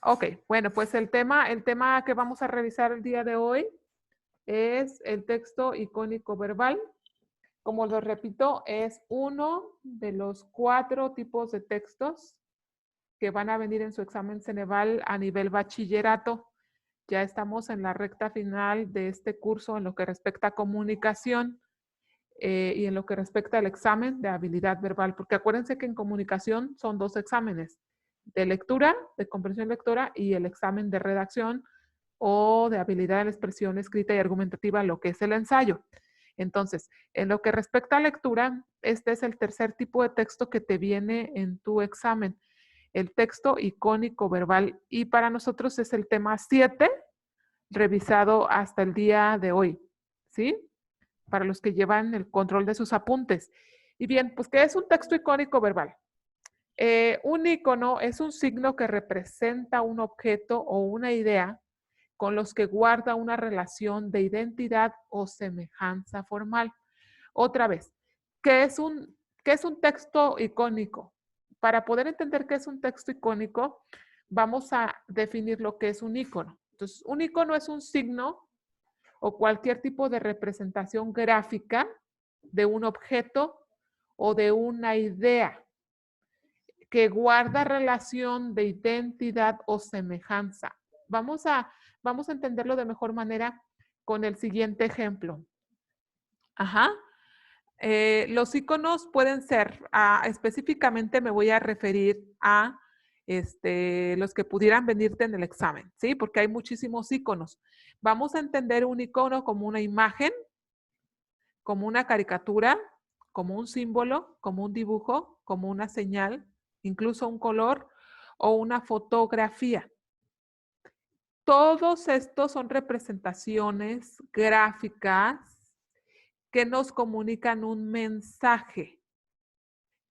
Ok, bueno, pues el tema que vamos a revisar el día de hoy es el texto icónico verbal. Como lo repito, es uno de los 4 tipos de textos que van a venir en su examen Ceneval a nivel bachillerato. Ya estamos en la recta final de este curso en lo que respecta a comunicación y en lo que respecta al examen de habilidad verbal, porque acuérdense que en comunicación son 2 exámenes, de lectura, de comprensión lectora y el examen de redacción o de habilidad de la expresión escrita y argumentativa, lo que es el ensayo. Entonces, en lo que respecta a lectura, este es el tercer tipo de texto que te viene en tu examen, el texto icónico verbal, y para nosotros es el tema 7, revisado hasta el día de hoy, ¿sí? Para los que llevan el control de sus apuntes. Y bien, pues, ¿qué es un texto icónico verbal? Un icono es un signo que representa un objeto o una idea con los que guarda una relación de identidad o semejanza formal. Otra vez, ¿qué es qué es un texto icónico? Para poder entender qué es un texto icónico, vamos a definir lo que es un icono. Entonces, un icono es un signo o cualquier tipo de representación gráfica de un objeto o de una idea que guarda relación de identidad o semejanza. Vamos a, vamos a entenderlo de mejor manera con el siguiente ejemplo. Ajá. Los iconos pueden ser, específicamente me voy a referir a los que pudieran venirte en el examen, ¿sí? Porque hay muchísimos iconos. Vamos a entender un icono como una imagen, como una caricatura, como un símbolo, como un dibujo, como una señal, incluso un color o una fotografía. Todos estos son representaciones gráficas que nos comunican un mensaje,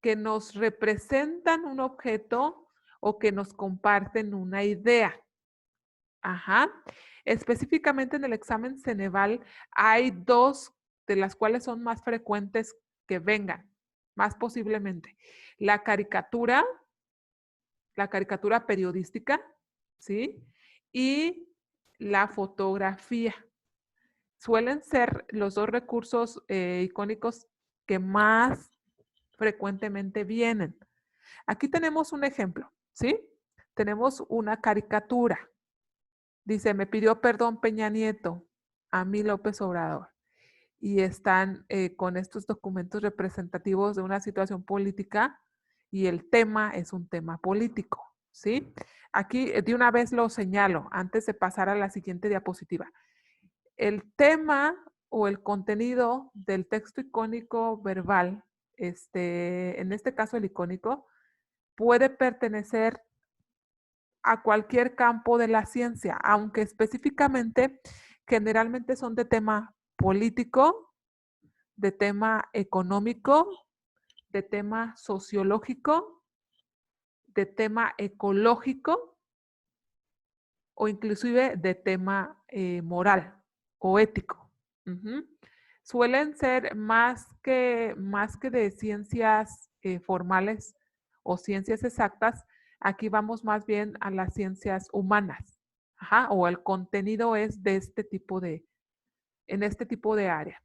que nos representan un objeto o que nos comparten una idea. Ajá. Específicamente en el examen Ceneval hay 2 de las cuales son más frecuentes que vengan, más posiblemente. La caricatura periodística, ¿sí? Y la fotografía. Suelen ser los 2 recursos icónicos que más frecuentemente vienen. Aquí tenemos un ejemplo, ¿sí? Tenemos una caricatura. Dice, me pidió perdón Peña Nieto a mí López Obrador. Y están con estos documentos representativos de una situación política y el tema es un tema político, ¿sí? Aquí de una vez lo señalo antes de pasar a la siguiente diapositiva. El tema o el contenido del texto icónico verbal, en este caso el icónico, puede pertenecer a cualquier campo de la ciencia, aunque específicamente generalmente son de tema político, de tema económico, de tema sociológico, de tema ecológico o inclusive de tema moral o ético. Ujú. Suelen ser más que de ciencias formales o ciencias exactas, aquí vamos más bien a las ciencias humanas. Ajá, o el contenido es de en este tipo de área.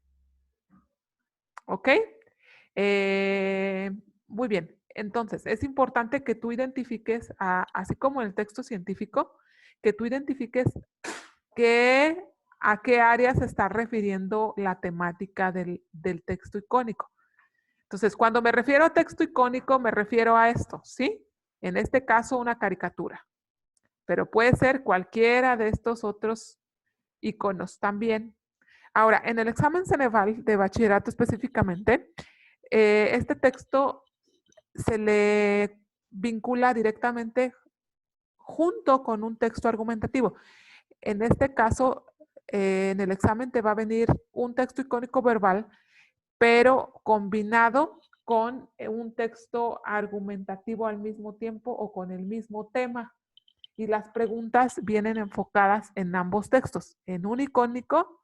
¿Ok? Muy bien. Entonces, es importante que tú identifiques, así como en el texto científico, que tú identifiques a qué área se está refiriendo la temática del texto icónico. Entonces, cuando me refiero a texto icónico, me refiero a esto, ¿sí? En este caso, una caricatura, pero puede ser cualquiera de estos otros iconos también. Ahora, en el examen Ceneval de bachillerato específicamente, este texto se le vincula directamente junto con un texto argumentativo. En este caso, en el examen te va a venir un texto icónico verbal, pero combinado con un texto argumentativo al mismo tiempo o con el mismo tema. Y las preguntas vienen enfocadas en ambos textos, en un icónico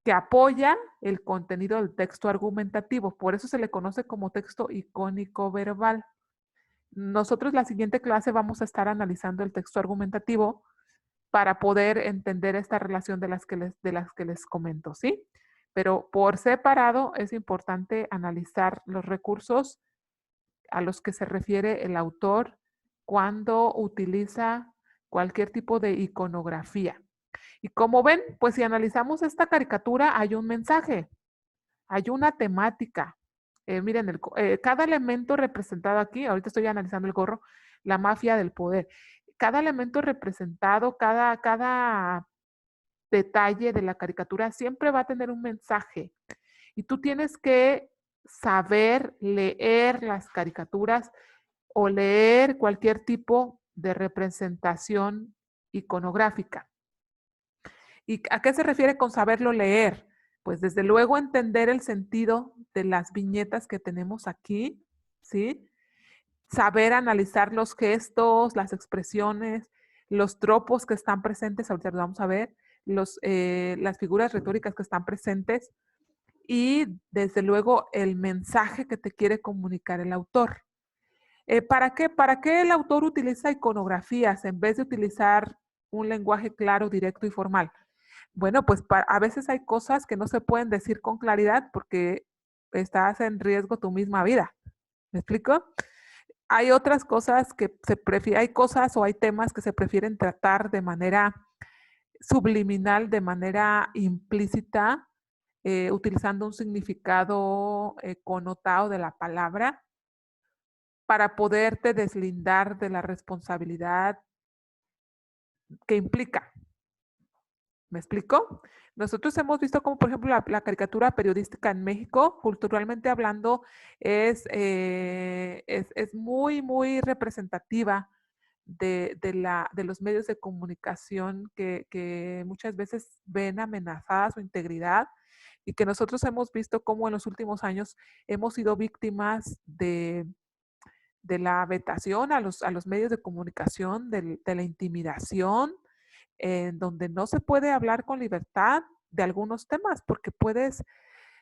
que apoya el contenido del texto argumentativo. Por eso se le conoce como texto icónico verbal. Nosotros la siguiente clase vamos a estar analizando el texto argumentativo para poder entender esta relación de las que les comento, ¿sí? Pero por separado es importante analizar los recursos a los que se refiere el autor cuando utiliza cualquier tipo de iconografía. Y como ven, pues si analizamos esta caricatura, hay un mensaje, hay una temática. Miren, cada elemento representado aquí, ahorita estoy analizando el gorro, la mafia del poder. Cada elemento representado, cada detalle de la caricatura siempre va a tener un mensaje. Y tú tienes que saber leer las caricaturas o leer cualquier tipo de representación iconográfica. ¿Y a qué se refiere con saberlo leer? Pues desde luego entender el sentido de las viñetas que tenemos aquí, ¿sí? Saber analizar los gestos, las expresiones, los tropos que están presentes, ahorita los vamos a ver, las figuras retóricas que están presentes y desde luego el mensaje que te quiere comunicar el autor. ¿Para qué? ¿Para qué el autor utiliza iconografías en vez de utilizar un lenguaje claro, directo y formal? Bueno, pues a veces hay cosas que no se pueden decir con claridad porque estás en riesgo tu misma vida. ¿Me explico? Hay otras cosas que se prefiere, hay cosas o hay temas que se prefieren tratar de manera subliminal, de manera implícita, utilizando un significado connotado de la palabra para poderte deslindar de la responsabilidad que implica. ¿Me explico? Nosotros hemos visto como, por ejemplo, la caricatura periodística en México, culturalmente hablando, es muy, muy representativa de los medios de comunicación que muchas veces ven amenazada su integridad y que nosotros hemos visto cómo en los últimos años hemos sido víctimas de la vetación a los medios de comunicación, de la intimidación, en donde no se puede hablar con libertad de algunos temas, porque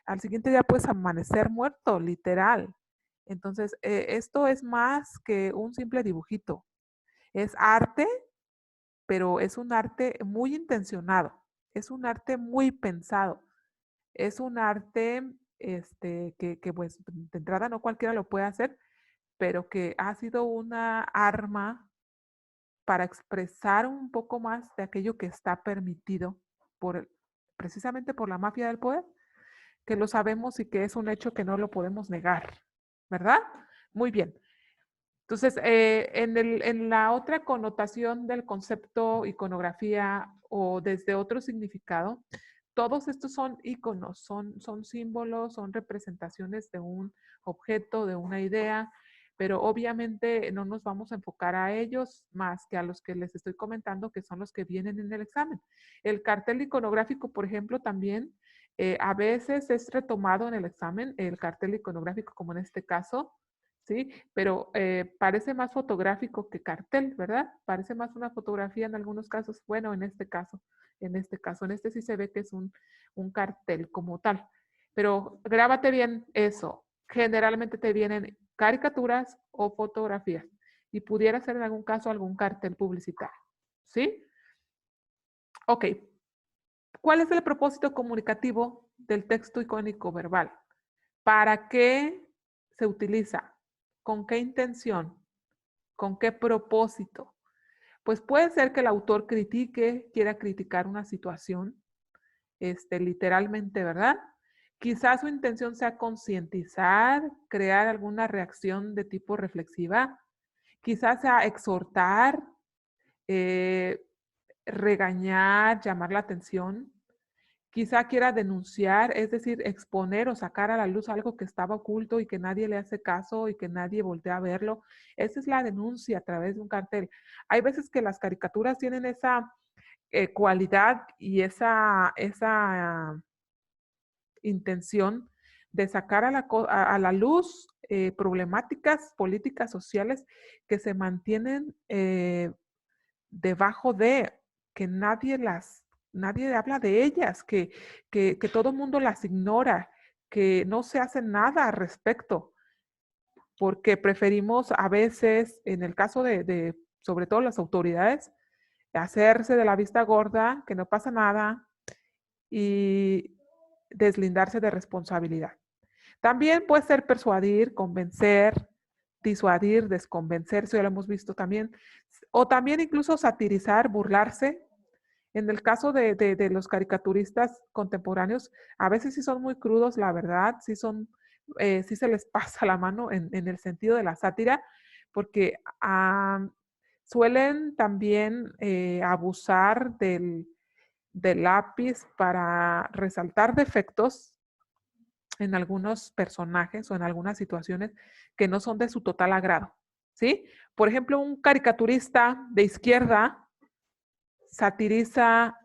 al siguiente día puedes amanecer muerto, literal. Entonces, esto es más que un simple dibujito. Es arte, pero es un arte muy intencionado, es un arte muy pensado, es un arte que pues de entrada no cualquiera lo puede hacer, pero que ha sido una arma para expresar un poco más de aquello que está permitido precisamente por la mafia del poder, que lo sabemos y que es un hecho que no lo podemos negar, ¿verdad? Muy bien. Entonces, en la otra connotación del concepto iconografía o desde otro significado, todos estos son iconos, son símbolos, son representaciones de un objeto, de una idea, pero obviamente no nos vamos a enfocar a ellos más que a los que les estoy comentando, que son los que vienen en el examen. El cartel iconográfico, por ejemplo, también a veces es retomado en el examen, el cartel iconográfico, como en este caso, ¿sí? Pero parece más fotográfico que cartel, ¿verdad? Parece más una fotografía en algunos casos. Bueno, en este caso, en este sí se ve que es un cartel como tal. Pero grábate bien eso. Generalmente te vienen caricaturas o fotografías y pudiera ser en algún caso algún cartel publicitario, ¿sí? Ok. ¿Cuál es el propósito comunicativo del texto icónico verbal? ¿Para qué se utiliza? ¿Con qué intención? ¿Con qué propósito? Pues puede ser que el autor quiera criticar una situación, literalmente, ¿verdad? Quizás su intención sea concientizar, crear alguna reacción de tipo reflexiva, quizás sea exhortar, eh, regañar, llamar la atención. Quizá quiera denunciar, es decir, exponer o sacar a la luz algo que estaba oculto y que nadie le hace caso y que nadie voltea a verlo. Esa es la denuncia a través de un cartel. Hay veces que las caricaturas tienen esa cualidad y esa intención de sacar a la luz problemáticas políticas, sociales que se mantienen debajo de que nadie habla de ellas, que todo el mundo las ignora, que no se hace nada al respecto. porque preferimos a veces, en el caso de sobre todo las autoridades, hacerse de la vista gorda, que no pasa nada y deslindarse de responsabilidad. También puede ser persuadir, convencer, disuadir, desconvencer, eso ya lo hemos visto también, o también incluso satirizar, burlarse. En el caso de los caricaturistas contemporáneos, a veces sí son muy crudos, la verdad, sí sí se les pasa la mano en el sentido de la sátira, porque suelen también abusar del lápiz para resaltar defectos en algunos personajes o en algunas situaciones que no son de su total agrado, ¿sí? Por ejemplo, un caricaturista de izquierda satiriza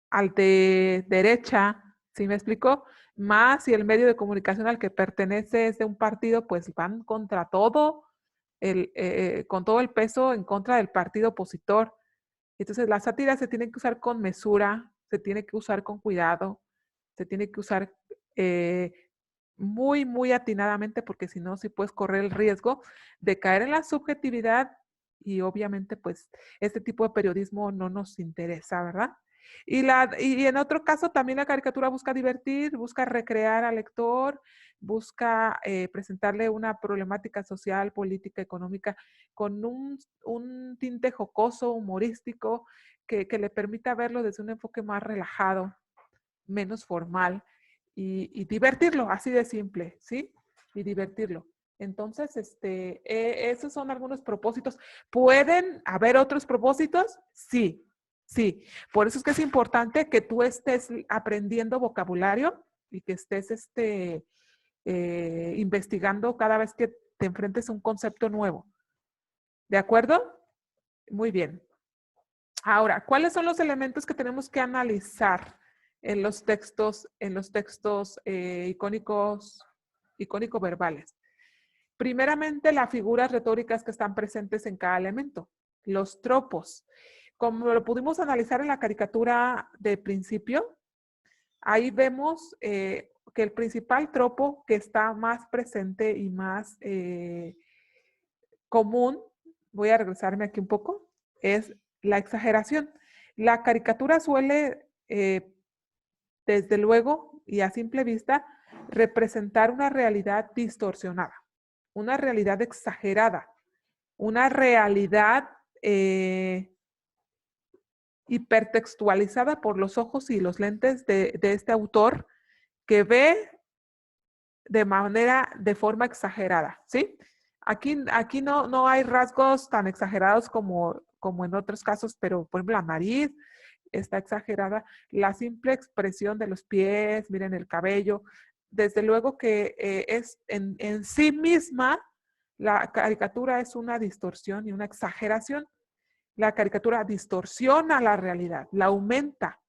al de derecha, ¿sí me explico? Más si el medio de comunicación al que pertenece es de un partido, pues van contra todo, con todo el peso en contra del partido opositor. Entonces, la sátira se tiene que usar con mesura, se tiene que usar con cuidado, se tiene que usar eh, muy, muy atinadamente, porque si no, sí puedes correr el riesgo de caer en la subjetividad y obviamente, pues, este tipo de periodismo no nos interesa, ¿verdad? Y en otro caso, también la caricatura busca divertir, busca recrear al lector, busca presentarle una problemática social, política, económica, con un tinte jocoso, humorístico, que le permita verlo desde un enfoque más relajado, menos formal y divertirlo, así de simple, ¿sí? Y divertirlo. Entonces, esos son algunos propósitos. ¿Pueden haber otros propósitos? Sí, sí. Por eso es que es importante que tú estés aprendiendo vocabulario y que estés investigando cada vez que te enfrentes a un concepto nuevo. ¿De acuerdo? Muy bien. Ahora, ¿cuáles son los elementos que tenemos que analizar en los textos icónico-verbales? Primeramente, las figuras retóricas que están presentes en cada elemento, los tropos. Como lo pudimos analizar en la caricatura de principio, ahí vemos que el principal tropo que está más presente y más común, voy a regresarme aquí un poco, es la exageración. La caricatura suele, desde luego y a simple vista, representar una realidad distorsionada, una realidad exagerada, una realidad hipertextualizada por los ojos y los lentes de este autor que ve de forma exagerada, ¿sí? Aquí no hay rasgos tan exagerados como en otros casos, pero por ejemplo la nariz está exagerada, la simple expresión de los pies, miren el cabello, desde luego que es en sí misma, la caricatura es una distorsión y una exageración. La caricatura distorsiona la realidad, la aumenta,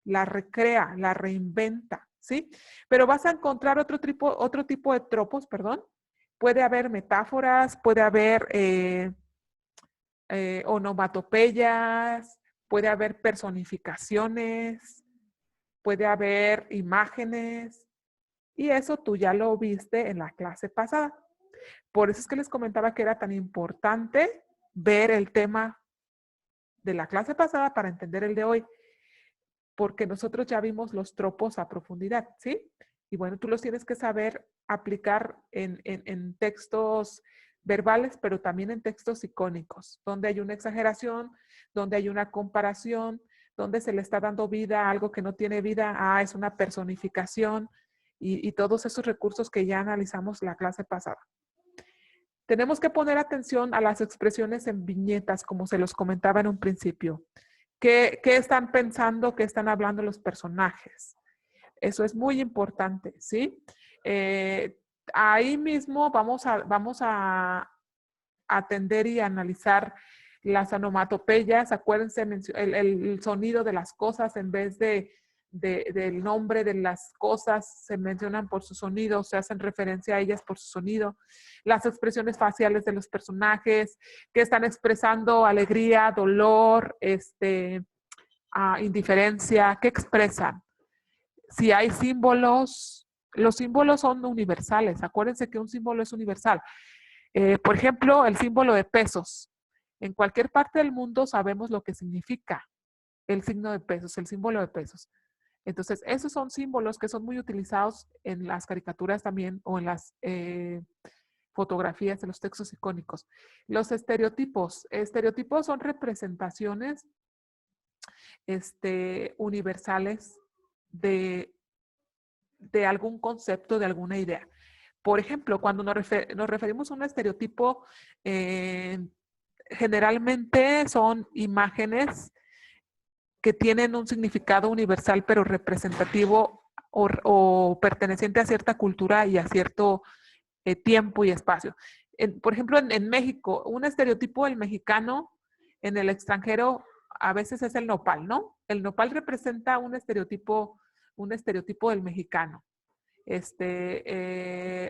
la recrea, la reinventa, ¿sí? Pero vas a encontrar otro tipo de tropos, perdón. Puede haber metáforas, puede haber onomatopeyas, puede haber personificaciones, puede haber imágenes, y eso tú ya lo viste en la clase pasada. Por eso es que les comentaba que era tan importante ver el tema de la clase pasada para entender el de hoy, porque nosotros ya vimos los tropos a profundidad, ¿sí? Y bueno, tú los tienes que saber aplicar en textos verbales, pero también en textos icónicos, donde hay una exageración, donde hay una comparación, donde se le está dando vida a algo que no tiene vida, es una personificación y todos esos recursos que ya analizamos la clase pasada. Tenemos que poner atención a las expresiones en viñetas, como se los comentaba en un principio. ¿Qué están pensando, qué están hablando los personajes? Eso es muy importante, ¿sí? Ahí mismo vamos a atender y analizar las onomatopeyas. Acuérdense el sonido de las cosas en vez del nombre de las cosas, se mencionan por su sonido, se hacen referencia a ellas por su sonido. Las expresiones faciales de los personajes que están expresando alegría, dolor, indiferencia, ¿qué expresan? Si hay símbolos, los símbolos son universales. Acuérdense que un símbolo es universal. Por ejemplo, el símbolo de pesos. En cualquier parte del mundo sabemos lo que significa el signo de pesos, el símbolo de pesos. Entonces, esos son símbolos que son muy utilizados en las caricaturas también o en las fotografías, en los textos icónicos. Los estereotipos. Estereotipos son representaciones universales de algún concepto, de alguna idea. Por ejemplo, cuando nos referimos a un estereotipo, generalmente son imágenes que tienen un significado universal, pero representativo o perteneciente a cierta cultura y a cierto tiempo y espacio. Por ejemplo, en México, un estereotipo del mexicano en el extranjero a veces es el nopal, ¿no? El nopal representa un estereotipo del mexicano.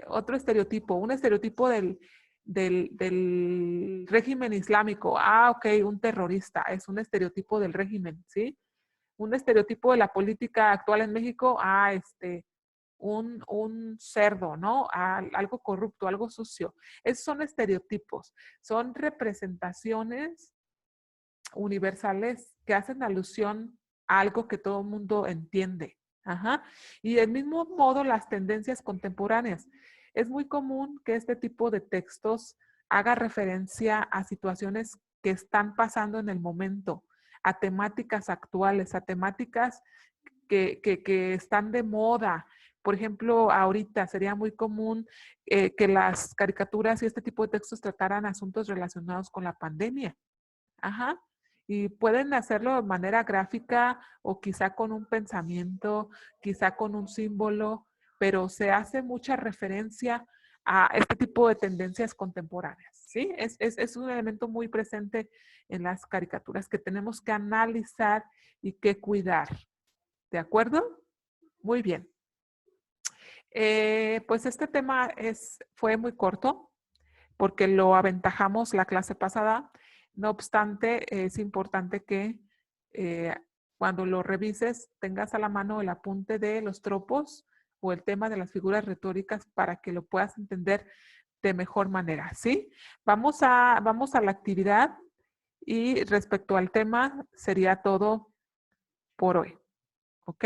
Otro estereotipo, un estereotipo del régimen islámico. Ah, ok, un terrorista, es un estereotipo del régimen, ¿sí? Un estereotipo de la política actual en México, un cerdo, ¿no? Algo corrupto, algo sucio. Esos son estereotipos, son representaciones universales que hacen alusión a algo que todo el mundo entiende. Ajá. Y del mismo modo, las tendencias contemporáneas. Es muy común que este tipo de textos haga referencia a situaciones que están pasando en el momento, a temáticas actuales, a temáticas que están de moda. Por ejemplo, ahorita sería muy común que las caricaturas y este tipo de textos trataran asuntos relacionados con la pandemia. Ajá. Y pueden hacerlo de manera gráfica o quizá con un pensamiento, quizá con un símbolo, pero se hace mucha referencia a este tipo de tendencias contemporáneas, ¿sí? Es un elemento muy presente en las caricaturas que tenemos que analizar y que cuidar. ¿De acuerdo? Muy bien. Pues este tema fue muy corto porque lo aventajamos la clase pasada. No obstante, es importante que cuando lo revises tengas a la mano el apunte de los tropos o el tema de las figuras retóricas para que lo puedas entender de mejor manera, ¿sí? Vamos a la actividad y respecto al tema sería todo por hoy, ¿ok?